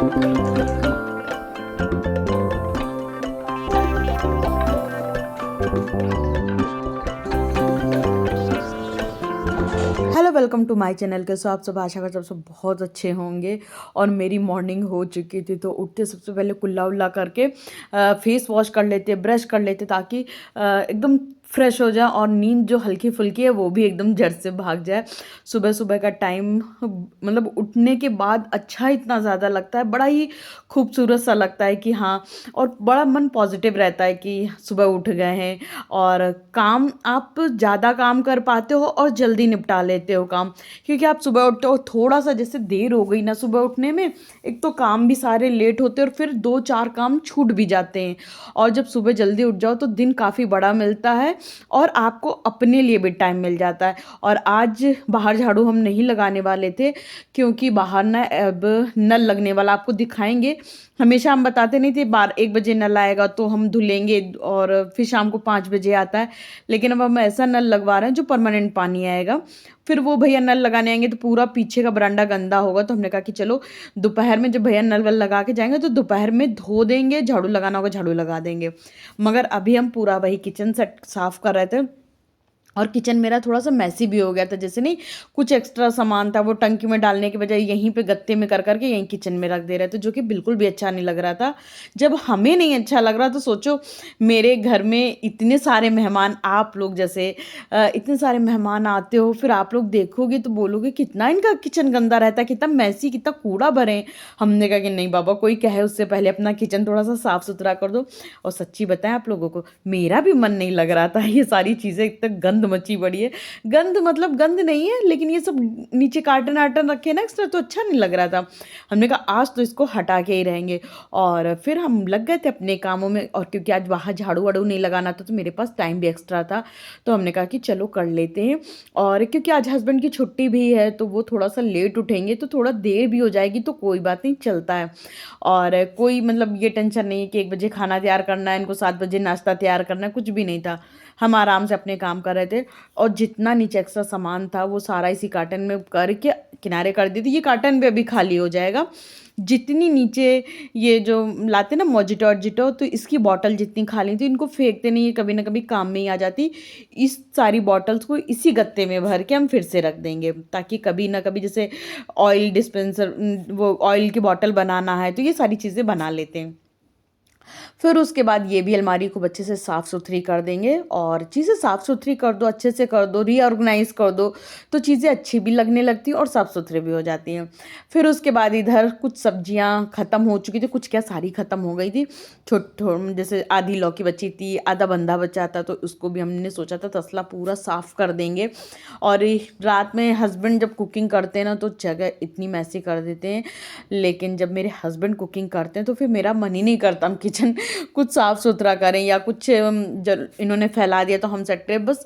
Hello, welcome to my channel. कैसे हो आप सब? आशा करता हूँ आप सब बहुत अच्छे होंगे। और मेरी मॉर्निंग हो चुकी थी, तो उठते सबसे पहले कुल्ला उल्ला करके फेस वॉश कर लेते, ब्रश कर लेते, ताकि एकदम फ्रेश हो जाए और नींद जो हल्की फुल्की है वो भी एकदम जड़ से भाग जाए। सुबह सुबह का टाइम मतलब उठने के बाद अच्छा इतना ज़्यादा लगता है, बड़ा ही खूबसूरत सा लगता है कि हाँ, और बड़ा मन पॉजिटिव रहता है कि सुबह उठ गए हैं। और काम आप ज़्यादा काम कर पाते हो और जल्दी निपटा लेते हो काम, क्योंकि आप सुबह उठते हो। थोड़ा सा जैसे देर हो गई ना सुबह उठने में, एक तो काम भी सारे लेट होते हैं और फिर दो चार काम छूट भी जाते हैं। और जब सुबह जल्दी उठ जाओ तो दिन काफ़ी बड़ा मिलता है और आपको अपने लिए भी टाइम मिल जाता है। और आज बाहर झाड़ू हम नहीं लगाने वाले थे, क्योंकि बाहर ना अब नल लगने वाला, आपको दिखाएंगे। हमेशा हम बताते नहीं थे 1 बजे नल आएगा तो हम धुलेंगे, और फिर शाम को 5 बजे आता है। लेकिन अब हम ऐसा नल लगवा रहे हैं जो परमानेंट पानी आएगा। फिर वो भैया नल लगाने आएंगे तो पूरा पीछे का बरामदा गंदा होगा, तो हमने कहा कि चलो दोपहर में जब भैया नल वल लगा के जाएंगे तो दोपहर में धो देंगे, झाड़ू लगाना होगा झाड़ू लगा देंगे। मगर अभी हम पूरा वही किचन सेट साफ कर रहे थे। और किचन मेरा थोड़ा सा मैसी भी हो गया था, जैसे नहीं कुछ एक्स्ट्रा सामान था वो टंकी में डालने के बजाय यहीं पे गत्ते में कर करके यहीं किचन में रख दे रहे थे, जो कि बिल्कुल भी अच्छा नहीं लग रहा था। जब हमें नहीं अच्छा लग रहा तो सोचो, मेरे घर में इतने सारे मेहमान, आप लोग जैसे इतने सारे मेहमान आते हो, फिर आप लोग देखोगे तो बोलोगे कितना इनका किचन गंदा रहता है, कितना मैसी, कितना कूड़ा भरे। हमने कहा कि नहीं बाबा, कोई कहे उससे पहले अपना किचन थोड़ा सा साफ सुथरा कर दो। और सच्ची बताएं आप लोगों को, मेरा भी मन नहीं लग रहा था। ये सारी चीज़ें इतना गंद मची पड़ी है। गंद मतलब गंद नहीं है, लेकिन ये सब नीचे कार्टन आर्टन रखे ना एक्स्ट्रा, तो अच्छा नहीं लग रहा था। हमने कहा आज तो इसको हटा के ही रहेंगे। और फिर हम लग गए थे अपने कामों में, और क्योंकि आज बाहर झाड़ू वाड़ू नहीं लगाना था तो मेरे पास टाइम भी एक्स्ट्रा था, तो हमने कहा कि चलो कर लेते हैं। और क्योंकि आज हस्बैंड की छुट्टी भी है तो वो थोड़ा सा लेट उठेंगे तो थोड़ा देर भी हो जाएगी, तो कोई बात नहीं, चलता है। और कोई मतलब ये टेंशन नहीं है कि 1 बजे खाना तैयार करना है, इनको 7 बजे नाश्ता तैयार करना है, कुछ भी नहीं था। हम आराम से अपने काम कर रहे थे। और जितना नीचे एक्स्ट्रा सामान था वो सारा इसी कार्टन में करके किनारे कर दी थी। ये कार्टन भी अभी खाली हो जाएगा। जितनी नीचे ये जो लाते ना मोजिटो और तो इसकी बॉटल जितनी खाली थी, इनको फेंकते नहीं, ये कभी ना कभी काम में ही आ जाती। इस सारी बॉटल्स को इसी गत्ते में भर के हम फिर से रख देंगे, ताकि कभी ना कभी जैसे ऑयल डिस्पेंसर, वो ऑयल की बॉटल बनाना है तो ये सारी चीज़ें बना लेते हैं। फिर उसके बाद ये भी अलमारी खूब अच्छे से साफ़ सुथरी कर देंगे। और चीज़ें साफ़ सुथरी कर दो, अच्छे से कर दो, रीऑर्गेनाइज़ कर दो, तो चीज़ें अच्छी भी लगने लगती हैं और साफ़ सुथरी भी हो जाती हैं। फिर उसके बाद इधर कुछ सब्जियां ख़त्म हो चुकी थी, कुछ क्या सारी ख़त्म हो गई थी। जैसे आधी लौकी बची थी, आधा बंधा बचा था, तो उसको भी हमने सोचा था तसला पूरा साफ़ कर देंगे। और रात में हस्बैंड जब कुकिंग करते हैं ना तो जगह इतनी मैसी कर देते हैं, लेकिन जब मेरे हस्बैंड कुकिंग करते हैं तो फिर मेरा मन ही नहीं करता हम किचन कुछ साफ़ सुथरा करें, या कुछ इन्होंने फैला दिया तो हम सेट बस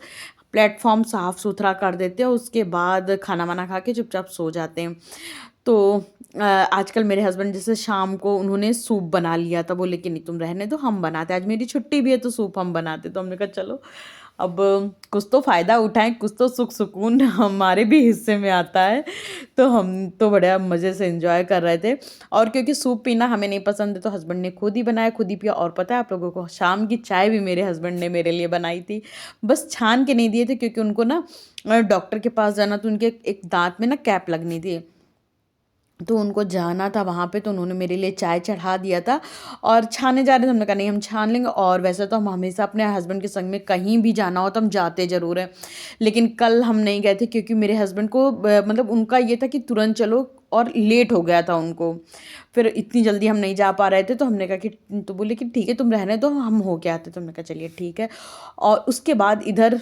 प्लेटफॉर्म साफ़ सुथरा कर देते हैं। उसके बाद खाना वाना खा के चुपचाप सो जाते हैं। तो आजकल मेरे हस्बैंड जैसे शाम को उन्होंने सूप बना लिया था, बोले कि नहीं तुम रहने दो, हम बनाते, आज मेरी छुट्टी भी है तो सूप हम बनाते। तो हमने कहा चलो अब कुछ तो फ़ायदा उठाएं, कुछ तो सुख सुकून हमारे भी हिस्से में आता है। तो हम तो बड़ा मज़े से एंजॉय कर रहे थे। और क्योंकि सूप पीना हमें नहीं पसंद है तो हस्बैंड ने खुद ही बनाया, खुद ही पिया। और पता है आप लोगों को, शाम की चाय भी मेरे हस्बैंड ने मेरे लिए बनाई थी। बस छान के नहीं दिए थे, क्योंकि उनको ना डॉक्टर के पास जाना, तो उनके एक दांत में ना कैप लगनी थी, तो उनको जाना था वहाँ पे, तो उन्होंने मेरे लिए चाय चढ़ा दिया था। और छाने जा रहे थे, हमने कहा नहीं हम छान लेंगे। और वैसे तो हम हमेशा अपने हस्बैंड के संग में कहीं भी जाना हो तो हम जाते ज़रूर हैं, लेकिन कल हम नहीं गए थे क्योंकि मेरे हस्बैंड को मतलब उनका ये था कि तुरंत चलो, और लेट हो गया था उनको। फिर इतनी जल्दी हम नहीं जा पा रहे थे, तो हमने कहा कि, तो बोले कि ठीक है तुम रहने दो, हम हो के आते। तो हमने कहा चलिए ठीक है। और उसके बाद इधर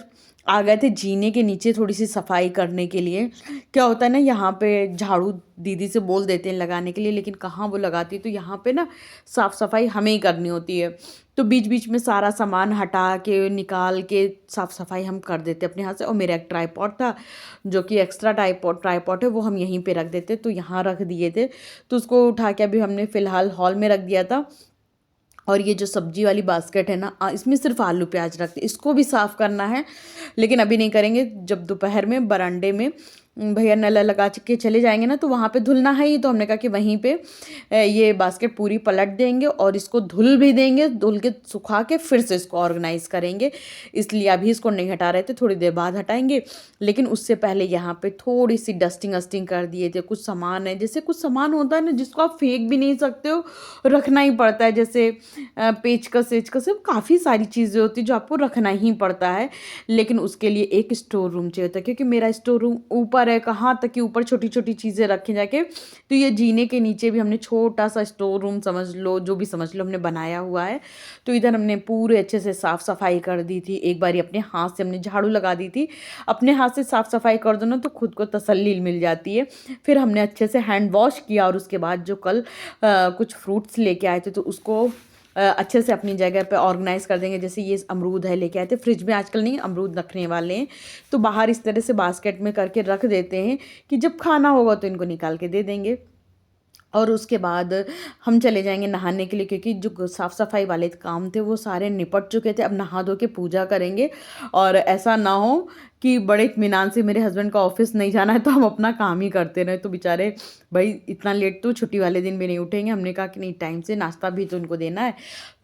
आ गए थे जीने के नीचे थोड़ी सी सफाई करने के लिए। क्या होता है ना, यहाँ पे झाड़ू दीदी से बोल देते हैं लगाने के लिए, लेकिन कहाँ वो लगाती है, तो यहाँ पे ना साफ़ सफाई हमें ही करनी होती है। तो बीच बीच में सारा सामान हटा के निकाल के साफ़ सफाई हम कर देते अपने हाथ से। और मेरा एक ट्राईपॉड था, जो कि एक्स्ट्रा ट्राईपॉड है, वो हम यहीं पे रख देते, तो यहाँ रख दिए थे। तो उसको उठा के अभी हमने फ़िलहाल हॉल में रख दिया था। और ये जो सब्जी वाली बास्केट है ना, इसमें सिर्फ आलू प्याज रखते, इसको भी साफ़ करना है, लेकिन अभी नहीं करेंगे। जब दोपहर में बरामदे में भैया नल लगा के चले जाएंगे ना तो वहाँ पे धुलना है ही, तो हमने कहा कि वहीं पे ये बास्केट पूरी पलट देंगे और इसको धुल भी देंगे, धुल के सुखा के फिर से इसको ऑर्गेनाइज करेंगे। इसलिए अभी इसको नहीं हटा रहे थे, थोड़ी देर बाद हटाएंगे। लेकिन उससे पहले यहाँ पे थोड़ी सी डस्टिंग वस्टिंग कर दिए थे। कुछ सामान है, जैसे कुछ सामान होता है ना जिसको आप फेंक भी नहीं सकते हो, रखना ही पड़ता है, जैसे पेचकस वेचकस, काफ़ी सारी चीज़ें होती हैं जो आपको रखना ही पड़ता है। लेकिन उसके लिए एक स्टोर रूम चाहिए होता है, क्योंकि मेरा स्टोर रूम ऊपर है, कहाँ तक कि ऊपर छोटी छोटी चीज़ें रखें जाके, तो ये जीने के नीचे भी हमने छोटा सा स्टोर रूम समझ लो, जो भी समझ लो, हमने बनाया हुआ है। तो इधर हमने पूरे अच्छे से साफ़ सफाई कर दी थी। एक बारी अपने हाथ से हमने झाड़ू लगा दी थी। अपने हाथ से साफ़ सफाई कर दो ना तो खुद को तसल्ली मिल जाती है। फिर हमने अच्छे से हैंड वॉश किया और उसके बाद जो कल कुछ फ्रूट्स लेके आए थे तो उसको अच्छे से अपनी जगह पे ऑर्गेनाइज़ कर देंगे। जैसे ये अमरूद है, लेके आए थे, फ्रिज में आजकल नहीं अमरूद रखने वाले हैं, तो बाहर इस तरह से बास्केट में करके रख देते हैं कि जब खाना होगा तो इनको निकाल के दे देंगे। और उसके बाद हम चले जाएंगे नहाने के लिए, क्योंकि जो साफ़ सफाई वाले काम थे वो सारे निपट चुके थे। अब नहा धो के पूजा करेंगे, और ऐसा ना हो कि बड़े इत्मीनान से, मेरे हस्बैंड का ऑफिस नहीं जाना है तो हम अपना काम ही करते रहे, तो बेचारे भाई इतना लेट तो छुट्टी वाले दिन भी नहीं उठेंगे। हमने कहा कि नहीं, टाइम से नाश्ता भी तो उनको देना है।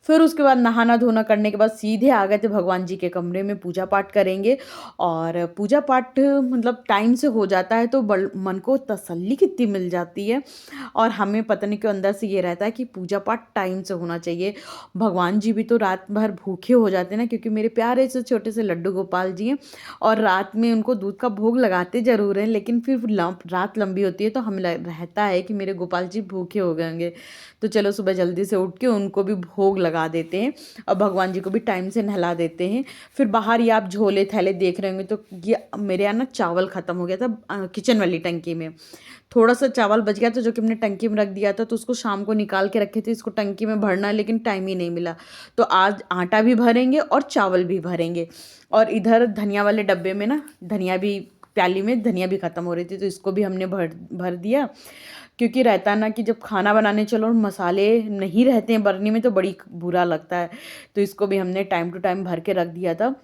फिर उसके बाद नहाना धोना करने के बाद सीधे आ गए थे भगवान जी के कमरे में, पूजा पाठ करेंगे। और पूजा पाठ मतलब टाइम से हो जाता है तो मन को तसल्ली कितनी मिल जाती है। और हमें पता नहीं क्यों अंदर से ये रहता है कि पूजा पाठ टाइम से होना चाहिए। भगवान जी भी तो रात भर भूखे हो जाते हैं ना, क्योंकि मेरे प्यारे से छोटे से लड्डू गोपाल जी हैं, और रात में उनको दूध का भोग लगाते ज़रूर हैं, लेकिन फिर रात लंबी होती है तो हमें रहता है कि मेरे गोपाल जी भूखे हो गए होंगे, तो चलो सुबह जल्दी से उठ के उनको भी भोग लगा देते हैं और भगवान जी को भी टाइम से नहला देते हैं। फिर बाहर ये आप झोले थैले देख रहे होंगे, तो ये मेरे यहाँ ना चावल ख़त्म हो गया था किचन वाली टंकी में। थोड़ा सा चावल बच गया था जो कि हमने टंकी में रख दिया था, तो उसको शाम को निकाल के रखे थे, इसको टंकी में भरना, लेकिन टाइम ही नहीं मिला। तो आज आटा भी भरेंगे और चावल भी भरेंगे। और इधर धनिया वाले डब्बे में ना धनिया भी, प्याली में धनिया भी ख़त्म हो रही थी, तो इसको भी हमने भर दिया। क्योंकि रहता ना कि जब खाना बनाने चलो और मसाले नहीं रहते हैं बरनी में तो बड़ी बुरा लगता है, तो इसको भी हमने टाइम टू टाइम भर के रख दिया था।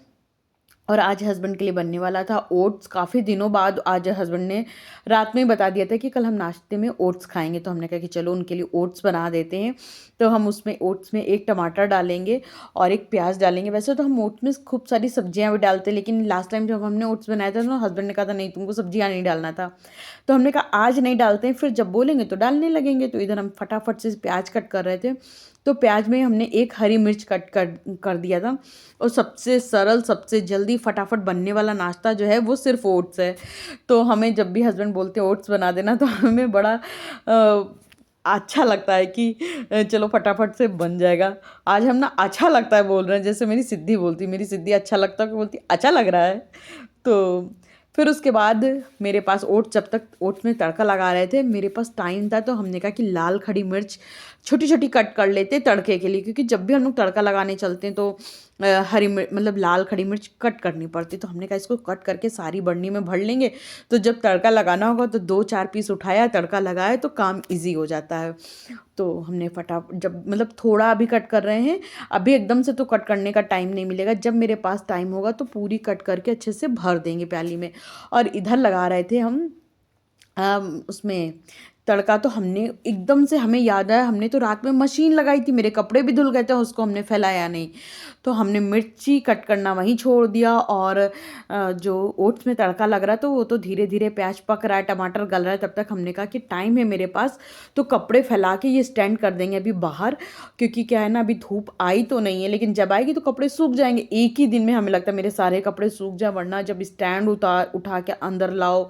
और आज हस्बैंड के लिए बनने वाला था ओट्स। काफ़ी दिनों बाद आज हस्बैंड ने रात में ही बता दिया था कि कल हम नाश्ते में ओट्स खाएंगे, तो हमने कहा कि चलो उनके लिए ओट्स बना देते हैं। तो हम उसमें ओट्स में एक टमाटर डालेंगे और एक प्याज डालेंगे। वैसे तो हम ओट्स में खूब सारी सब्जियां भी डालते हैं, लेकिन लास्ट टाइम जब हमने ओट्स बनाया था तो हस्बैंड ने कहा था नहीं, तुमको सब्जियां नहीं डालना था, तो हमने कहा आज नहीं डालते हैं, फिर जब बोलेंगे तो डालने लगेंगे। तो इधर हम फटाफट से प्याज कट कर रहे थे, तो प्याज में हमने एक हरी मिर्च कट कर दिया था। और सबसे सरल, सबसे जल्दी फटाफट बनने वाला नाश्ता जो है वो सिर्फ ओट्स है। तो हमें जब भी हस्बैंड बोलते हैं ओट्स बना देना, तो हमें बड़ा अच्छा लगता है कि चलो फटाफट से बन जाएगा। आज हम ना अच्छा लगता है बोल रहे हैं, जैसे मेरी सिद्धि बोलती, मेरी सिद्धि अच्छा लगता है बोलती अच्छा लग रहा है। तो फिर उसके बाद मेरे पास ओट्स, जब तक ओट्स में तड़का लगा रहे थे मेरे पास टाइम था, तो हमने कहा कि लाल खड़ी मिर्च छोटी छोटी कट कर लेते तड़के के लिए, क्योंकि जब भी हम लोग तड़का लगाने चलते हैं तो हरी मिर्च मतलब लाल खड़ी मिर्च कट करनी पड़ती। तो हमने कहा इसको कट करके सारी बर्नी में भर लेंगे, तो जब तड़का लगाना होगा तो 2-4 पीस उठाया, तड़का लगाया, तो काम ईजी हो जाता है। तो हमने जब मतलब थोड़ा अभी कट कर रहे हैं, अभी एकदम से तो कट करने का टाइम नहीं मिलेगा, जब मेरे पास टाइम होगा तो पूरी कट करके अच्छे से भर देंगे प्याली में। और इधर लगा रहे थे हम उसमें तड़का। तो हमने एकदम से, हमें याद आया, हमने तो रात में मशीन लगाई थी, मेरे कपड़े भी धुल गए थे, उसको हमने फैलाया नहीं, तो हमने मिर्ची कट करना वहीं छोड़ दिया। और जो ओट्स में तड़का लग रहा था वो तो धीरे धीरे प्याज पक रहा है, टमाटर गल रहा है, तब तक हमने कहा कि टाइम है मेरे पास, तो कपड़े फैला के ये स्टैंड कर देंगे अभी बाहर। क्योंकि क्या है ना, अभी धूप आई तो नहीं है, लेकिन जब आएगी तो कपड़े सूख जाएंगे एक ही दिन में। हमें लगता है मेरे सारे कपड़े सूख जाए, वरना जब स्टैंड उठा के अंदर लाओ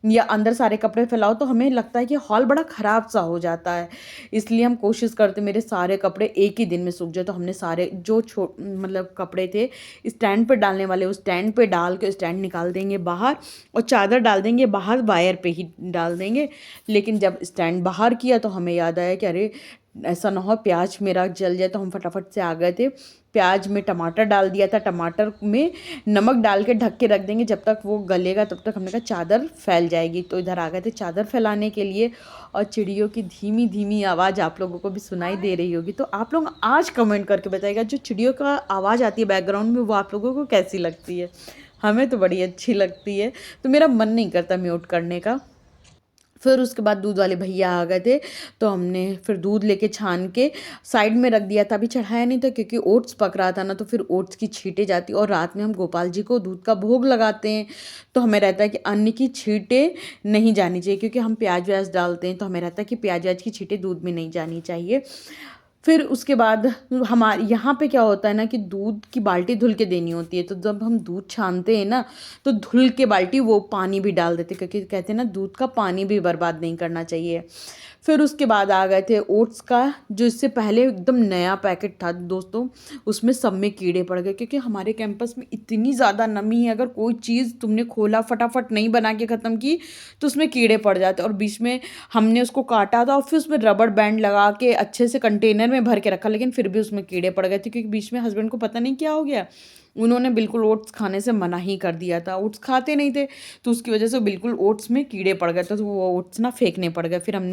या अंदर सारे कपड़े फैलाओ तो हमें लगता है कि हॉल बड़ा ख़राब सा हो जाता है। इसलिए हम कोशिश करते मेरे सारे कपड़े एक ही दिन में सूख जाए। तो हमने सारे जो मतलब कपड़े थे स्टैंड पे डालने वाले, उस स्टैंड पे डाल के स्टैंड निकाल देंगे बाहर, और चादर डाल देंगे बाहर, वायर पे ही डाल देंगे। लेकिन जब स्टैंड बाहर किया तो हमें याद आया कि अरे ऐसा ना हो प्याज मेरा जल जाए, तो हम फटाफट से आ गए थे। प्याज में टमाटर डाल दिया था, टमाटर में नमक डाल के ढक के रख देंगे, जब तक वो गलेगा तब तक हमने कहा चादर फैल जाएगी। तो इधर आ गए थे चादर फैलाने के लिए। और चिड़ियों की धीमी धीमी आवाज़ आप लोगों को भी सुनाई दे रही होगी, तो आप लोग आज कमेंट करके बताइएगा जो चिड़ियों का आवाज़ आती है बैकग्राउंड में वो आप लोगों को कैसी लगती है। हमें तो बड़ी अच्छी लगती है, तो मेरा मन नहीं करता म्यूट करने का। फिर उसके बाद दूध वाले भैया आ गए थे, तो हमने फिर दूध लेके छान के साइड में रख दिया था। अभी चढ़ाया नहीं था क्योंकि ओट्स पक रहा था ना, तो फिर ओट्स की छींटे जाती, और रात में हम गोपाल जी को दूध का भोग लगाते हैं, तो हमें रहता है कि अन्न की छींटे नहीं जानी चाहिए, क्योंकि हम प्याज व्याज डालते हैं, तो हमें रहता है कि प्याज व्याज की छींटे दूध में नहीं जानी चाहिए। फिर उसके बाद हमारे यहाँ पे क्या होता है ना कि दूध की बाल्टी धुल के देनी होती है, तो जब हम दूध छानते हैं ना, तो धुल के बाल्टी वो पानी भी डाल देते, क्योंकि कहते हैं ना दूध का पानी भी बर्बाद नहीं करना चाहिए। फिर उसके बाद आ गए थे ओट्स का, जो इससे पहले एकदम नया पैकेट था दोस्तों, उसमें सब में कीड़े पड़ गए, क्योंकि हमारे कैंपस में इतनी ज़्यादा नमी है, अगर कोई चीज़ तुमने खोला फटाफट नहीं बना के ख़त्म की तो उसमें कीड़े पड़ जाते। और बीच में हमने उसको काटा था और फिर उसमें रबड़ बैंड लगा के अच्छे से कंटेनर में भर के रखा, लेकिन फिर भी उसमें कीड़े पड़ गए थे, क्योंकि बीच में हस्बैंड को पता नहीं क्या हो गया, उन्होंने बिल्कुल ओट्स खाने से मना ही कर दिया था, ओट्स खाते नहीं थे, तो उसकी वजह से बिल्कुल ओट्स में कीड़े पड़ गए थे, तो वो ओट्स ना फेंकने पड़ गए। फिर हम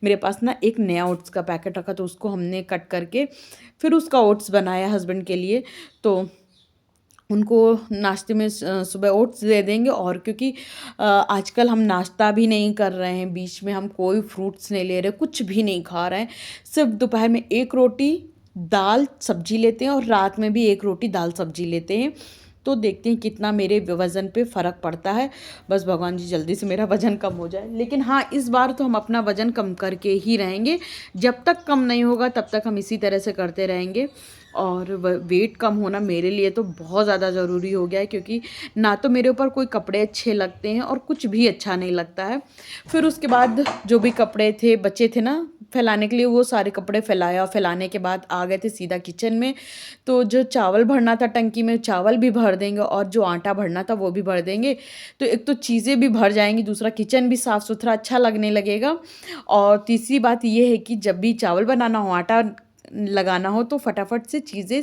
मेरे पास ना एक नया ओट्स का पैकेट रखा, तो उसको हमने कट करके फिर उसका ओट्स बनाया हस्बैंड के लिए। तो उनको नाश्ते में सुबह ओट्स दे देंगे। और क्योंकि आजकल हम नाश्ता भी नहीं कर रहे हैं, बीच में हम कोई फ्रूट्स नहीं ले रहे, कुछ भी नहीं खा रहे हैं, सिर्फ दोपहर में एक रोटी दाल सब्जी लेते हैं और रात में भी एक रोटी दाल सब्जी लेते हैं। तो देखते हैं कितना मेरे वज़न पे फ़र्क पड़ता है। बस भगवान जी जल्दी से मेरा वज़न कम हो जाए। लेकिन हाँ, इस बार तो हम अपना वज़न कम करके ही रहेंगे, जब तक कम नहीं होगा तब तक हम इसी तरह से करते रहेंगे। और वेट कम होना मेरे लिए तो बहुत ज़्यादा ज़रूरी हो गया है, क्योंकि ना तो मेरे ऊपर कोई कपड़े अच्छे लगते हैं और कुछ भी अच्छा नहीं लगता है। फिर उसके बाद जो भी कपड़े थे बचे थे ना फैलाने के लिए, वो सारे कपड़े फैलाया, और फैलाने के बाद आ गए थे सीधा किचन में। तो जो चावल भरना था टंकी में, चावल भी भर देंगे, और जो आटा भरना था वो भी भर देंगे। तो एक तो चीज़ें भी भर जाएंगी, दूसरा किचन भी साफ़ सुथरा अच्छा लगने लगेगा। और तीसरी बात ये है कि जब भी चावल बनाना हो, आटा लगाना हो, तो फटाफट से चीज़ें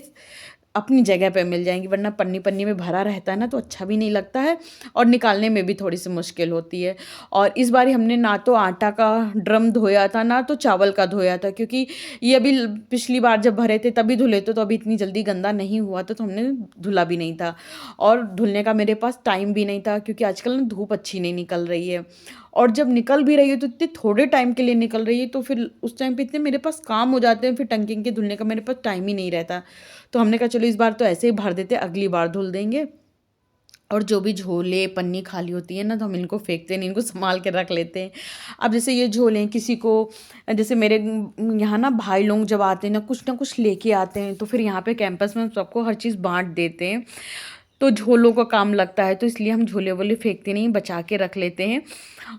अपनी जगह पे मिल जाएंगी, वरना पन्नी पन्नी में भरा रहता है ना, तो अच्छा भी नहीं लगता है और निकालने में भी थोड़ी सी मुश्किल होती है। और इस बार हमने ना तो आटा का ड्रम धोया था, ना तो चावल का धोया था, क्योंकि ये अभी पिछली बार जब भरे थे तभी धुले थे, तो अभी इतनी जल्दी गंदा नहीं हुआ था, तो हमने धुला भी नहीं था। और धुलने का मेरे पास टाइम भी नहीं था, क्योंकि आजकल ना धूप अच्छी नहीं निकल रही है, और जब निकल भी रही है तो इतने थोड़े टाइम के लिए निकल रही है, तो फिर उस टाइम पे इतने मेरे पास काम हो जाते हैं, फिर टंकी के धुलने का मेरे पास टाइम ही नहीं रहता। तो हमने कहा चलो इस बार तो ऐसे ही भर देते, अगली बार धुल देंगे। और जो भी झोले पन्नी खाली होती है ना, तो हम इनको फेंकते नहीं, इनको संभाल के रख लेते हैं। अब जैसे ये झोले किसी को, जैसे मेरे यहाँ ना भाई लोग जब आते हैं ना कुछ लेके आते हैं, तो फिर यहाँ पे कैंपस में सबको हर चीज़ बांट देते हैं, तो झोलों का काम लगता है, तो इसलिए हम झोले वोले फेंकते नहीं, बचा के रख लेते हैं।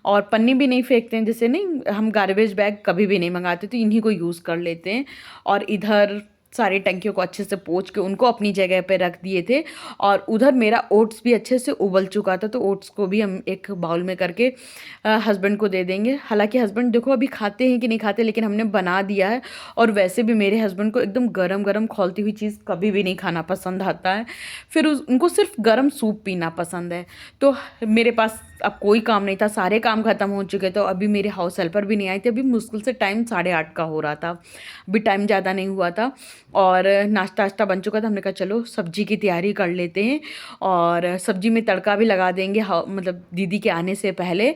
और पन्नी भी नहीं फेंकते हैं, जैसे नहीं हम गार्बेज बैग कभी भी नहीं मंगाते, तो इन्हीं को यूज़ कर लेते हैं। और इधर सारी टंकियों को अच्छे से पोंछ के उनको अपनी जगह पे रख दिए थे। और उधर मेरा ओट्स भी अच्छे से उबल चुका था, तो ओट्स को भी हम एक बाउल में करके हस्बैंड को दे देंगे। हालांकि हस्बैंड देखो अभी खाते हैं कि नहीं खाते, लेकिन हमने बना दिया है। और वैसे भी मेरे हस्बैंड को एकदम गरम गरम खौलती हुई चीज़ कभी भी नहीं खाना पसंद आता है, फिर उनको सिर्फ गरम सूप पीना पसंद है। तो मेरे पास अब कोई काम नहीं था, सारे काम ख़त्म हो चुके, तो अभी मेरे हाउस हेल्पर भी नहीं आई थी, अभी मुश्किल से टाइम 8:30 का हो रहा था, अभी टाइम ज़्यादा नहीं हुआ था। और नाश्ता वाश्ता बन चुका था, हमने कहा चलो सब्जी की तैयारी कर लेते हैं, और सब्जी में तड़का भी लगा देंगे, मतलब दीदी के आने से पहले,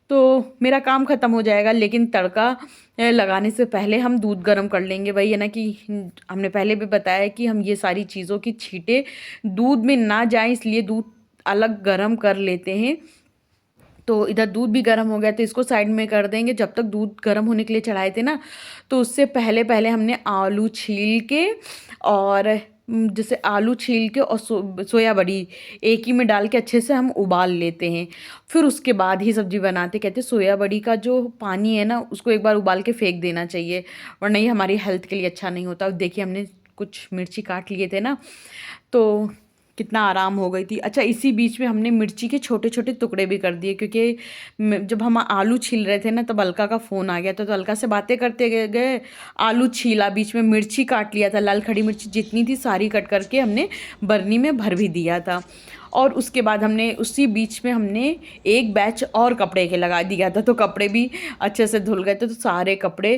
तो मेरा काम ख़त्म हो जाएगा। लेकिन तड़का लगाने से पहले हम दूध गर्म कर लेंगे। वही है ना कि हमने पहले भी बताया कि हम ये सारी चीज़ों की छींटे दूध में ना जाए, इसलिए दूध अलग गर्म कर लेते हैं। तो इधर दूध भी गर्म हो गया, तो इसको साइड में कर देंगे। जब तक दूध गर्म होने के लिए चढ़ाए थे ना, तो उससे पहले पहले हमने आलू छील के, और जैसे आलू छील के और सोया बड़ी एक ही में डाल के अच्छे से हम उबाल लेते हैं, फिर उसके बाद ही सब्जी बनाते। कहते सोया बड़ी का जो पानी है ना, उसको एक बार उबाल के फेंक देना चाहिए, वरना ये हमारी हेल्थ के लिए अच्छा नहीं होता। देखिए हमने कुछ मिर्ची काट लिए थे ना, तो कितना आराम हो गई थी। अच्छा, इसी बीच में हमने मिर्ची के छोटे छोटे टुकड़े भी कर दिए, क्योंकि जब हम आलू छील रहे थे ना, तब अलका का फ़ोन आ गया था, तो अलका से बातें करते गए आलू छीला, बीच में मिर्ची काट लिया था, लाल खड़ी मिर्ची जितनी थी सारी कट करके हमने बरनी में भर भी दिया था। और उसके बाद हमने उसी बीच में हमने एक बैच और कपड़े के लगा दिया था, तो कपड़े भी अच्छे से धुल गए थे, तो सारे कपड़े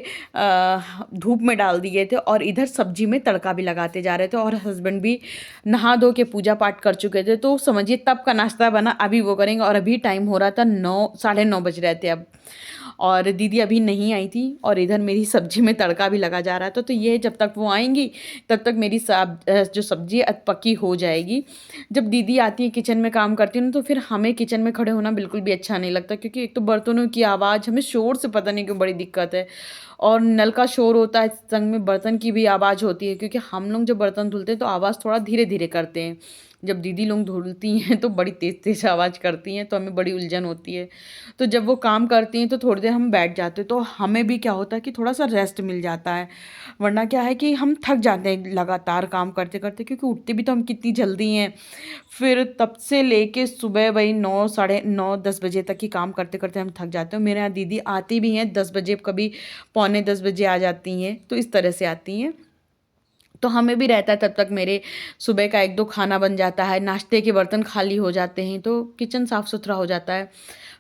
धूप में डाल दिए थे। और इधर सब्जी में तड़का भी लगाते जा रहे थे, और हस्बैंड भी नहा धो के पूजा पाठ कर चुके थे, तो समझिए तब का नाश्ता बना, अभी वो करेंगे। और अभी टाइम हो रहा था 9, 9:30 बज रहे थे अब, और दीदी अभी नहीं आई थी, और इधर मेरी सब्जी में तड़का भी लगा जा रहा था। तो ये जब तक वो आएंगी तब तक मेरी जो सब्जी पक्की हो जाएगी। जब दीदी आती है किचन में काम करती है ना, तो फिर हमें किचन में खड़े होना बिल्कुल भी अच्छा नहीं लगता, क्योंकि एक तो बर्तनों की आवाज़, हमें शोर से पता नहीं क्यों बड़ी दिक्कत है, और नल का शोर होता है, संग में बर्तन की भी आवाज़ होती है, क्योंकि हम लोग जब बर्तन धुलते हैं तो आवाज़ थोड़ा धीरे धीरे करते हैं, जब दीदी लोग धुलती हैं तो बड़ी तेज़ तेज़ आवाज़ करती हैं, तो हमें बड़ी उलझन होती है। तो जब वो काम करती हैं तो थोड़ी देर हम बैठ जाते हैं, तो हमें भी क्या होता है कि थोड़ा सा रेस्ट मिल जाता है, वरना क्या है कि हम थक जाते हैं लगातार काम करते करते, क्योंकि उठते भी तो हम कितनी जल्दी हैं। फिर तब से लेके सुबह वही 9, 9:30, 10 बजे तक ही काम करते करते हम थक जाते हैं। मेरे यहाँ दीदी आती भी हैं 10 बजे, कभी पौने 10 बजे आ जाती हैं, तो इस तरह से आती हैं। तो हमें भी रहता है तब तक मेरे सुबह का 1-2 खाना बन जाता है, नाश्ते के बर्तन खाली हो जाते हैं, तो किचन साफ़ सुथरा हो जाता है।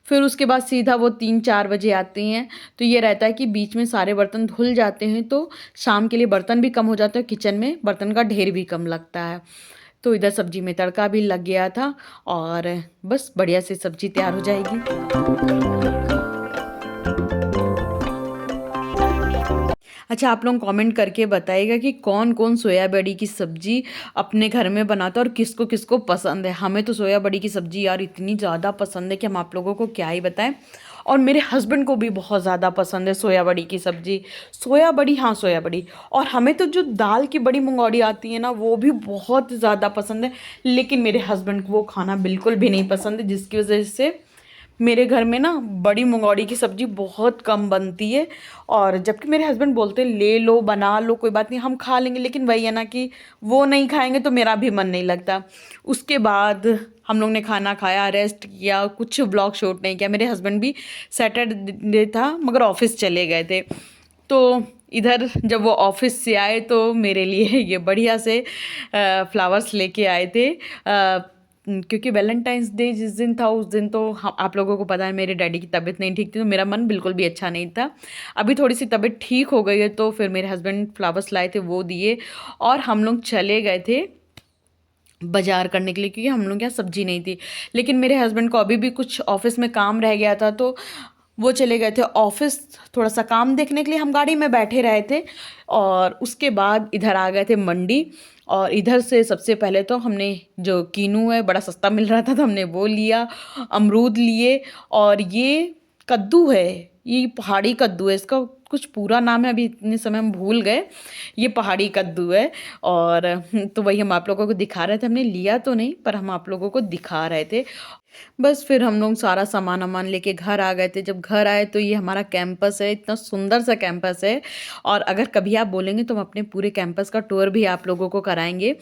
फिर उसके बाद सीधा वो 3-4 बजे आती हैं, तो ये रहता है कि बीच में सारे बर्तन धुल जाते हैं, तो शाम के लिए बर्तन भी कम हो जाते हैं, किचन में बर्तन का ढेर भी कम लगता है। तो इधर सब्जी में तड़का भी लग गया था, और बस बढ़िया से सब्जी तैयार हो जाएगी। अच्छा, आप लोग कमेंट करके बताइएगा कि कौन कौन सोया बड़ी की सब्ज़ी अपने घर में बनाता है और किसको किसको पसंद है। हमें तो सोया बड़ी की सब्ज़ी यार इतनी ज़्यादा पसंद है कि हम आप लोगों को क्या ही बताएं। और मेरे हस्बैंड को भी बहुत ज़्यादा पसंद है सोया बड़ी की सब्ज़ी। सोया बड़ी, हाँ सोया बड़ी। और हमें तो जो दाल की बड़ी मंगौड़ी आती है ना, वो भी बहुत ज़्यादा पसंद है, लेकिन मेरे हस्बैंड को वो खाना बिल्कुल भी नहीं पसंद है, जिसकी वजह से मेरे घर में ना बड़ी मंगौड़ी की सब्ज़ी बहुत कम बनती है। और जबकि मेरे हस्बैंड बोलते हैं ले लो बना लो कोई बात नहीं हम खा लेंगे, लेकिन वही है ना कि वो नहीं खाएंगे तो मेरा भी मन नहीं लगता। उसके बाद हम लोग ने खाना खाया, रेस्ट किया, कुछ ब्लॉग शूट नहीं किया। मेरे हस्बैंड भी सैटरडे था मगर ऑफिस चले गए थे, तो इधर जब वो ऑफिस से आए तो मेरे लिए ये बढ़िया से फ्लावर्स लेके आए थे, क्योंकि वैलेंटाइंस डे जिस दिन था उस दिन तो आप लोगों को पता है मेरे डैडी की तबीयत नहीं ठीक थी, तो मेरा मन बिल्कुल भी अच्छा नहीं था। अभी थोड़ी सी तबीयत ठीक हो गई है, तो फिर मेरे हस्बैंड फ्लावर्स लाए थे वो दिए, और हम लोग चले गए थे बाज़ार करने के लिए, क्योंकि हम लोग यहाँ सब्जी नहीं थी। लेकिन मेरे हस्बैंड को अभी भी कुछ ऑफिस में काम रह गया था, तो वो चले गए थे ऑफिस थोड़ा सा काम देखने के लिए। हम गाड़ी में बैठे रहे थे, और उसके बाद इधर आ गए थे मंडी। और इधर से सबसे पहले तो हमने जो कीनू है बड़ा सस्ता मिल रहा था, तो हमने वो लिया, अमरूद लिए, और ये कद्दू है, ये पहाड़ी कद्दू है, इसका कुछ पूरा नाम है अभी इतने समय हम भूल गए, ये पहाड़ी कद्दू है। और तो वही हम आप लोगों को दिखा रहे थे, हमने लिया तो नहीं पर हम आप लोगों को दिखा रहे थे। बस फिर हम लोग सारा सामान वामान लेके घर आ गए थे। जब घर आए तो ये हमारा कैंपस है, इतना सुंदर सा कैंपस है, और अगर कभी आप बोलेंगे तो हम अपने पूरे कैंपस का टूर भी आप लोगों को कराएंगे।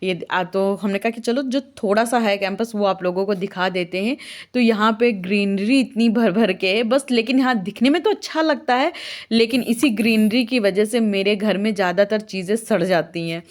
ये तो हमने कहा कि चलो जो थोड़ा सा है कैंपस वो आप लोगों को दिखा देते हैं। तो यहाँ पे ग्रीनरी इतनी भर भर के है बस, लेकिन यहाँ दिखने में तो अच्छा लगता है, लेकिन इसी ग्रीनरी की वजह से मेरे घर में ज़्यादातर चीज़ें सड़ जाती हैं।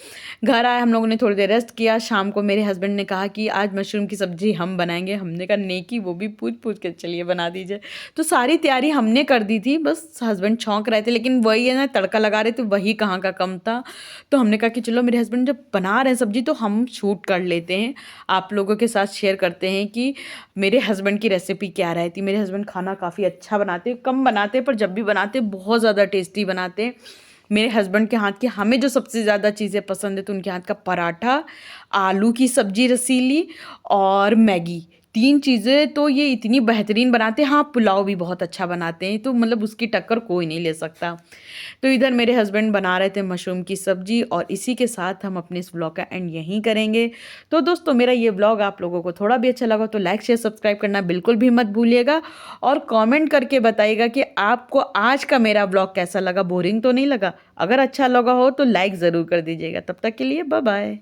घर आए, हम लोगों ने थोड़ी देर रेस्ट किया। शाम को मेरे हस्बैंड ने कहा कि आज मशरूम की सब्ज़ी हम बनाएंगे। हमने कहा नेकी, वो भी पूछ पूछ के चलिए बना दीजिए। तो सारी तैयारी हमने कर दी थी, बस हस्बैंड छौंक रहे थे, लेकिन वही है ना तड़का लगा रहे थे, वही कहाँ का कम था। तो हमने कहा कि चलो मेरे हस्बैंड जब बना रहे हैं सब्ज़ी तो हम शूट कर लेते हैं, आप लोगों के साथ शेयर करते हैं कि मेरे हस्बैंड की रेसिपी क्या रहती। मेरे हस्बैंड खाना काफ़ी अच्छा बनाते, कम बनाते पर जब भी बनाते बहुत ज़्यादा टेस्टी बनाते। मेरे हस्बैंड के हाथ की हमें जो सबसे ज़्यादा चीज़ें पसंद है तो उनके हाथ का पराठा, आलू की सब्ज़ी रसीली, और मैगी। 3 चीज़ें तो ये इतनी बेहतरीन बनाते हैं। हाँ, पुलाव भी बहुत अच्छा बनाते हैं, तो मतलब उसकी टक्कर कोई नहीं ले सकता। तो इधर मेरे हस्बैंड बना रहे थे मशरूम की सब्ज़ी, और इसी के साथ हम अपने इस व्लॉग का एंड यहीं करेंगे। तो दोस्तों मेरा ये व्लॉग आप लोगों को थोड़ा भी अच्छा लगा तो लाइक शेयर सब्सक्राइब करना बिल्कुल भी मत भूलिएगा, और कमेंट करके बताइएगा कि आपको आज का मेरा व्लॉग कैसा लगा, बोरिंग तो नहीं लगा। अगर अच्छा लगा हो तो लाइक ज़रूर कर दीजिएगा। तब तक के लिए बाय बाय।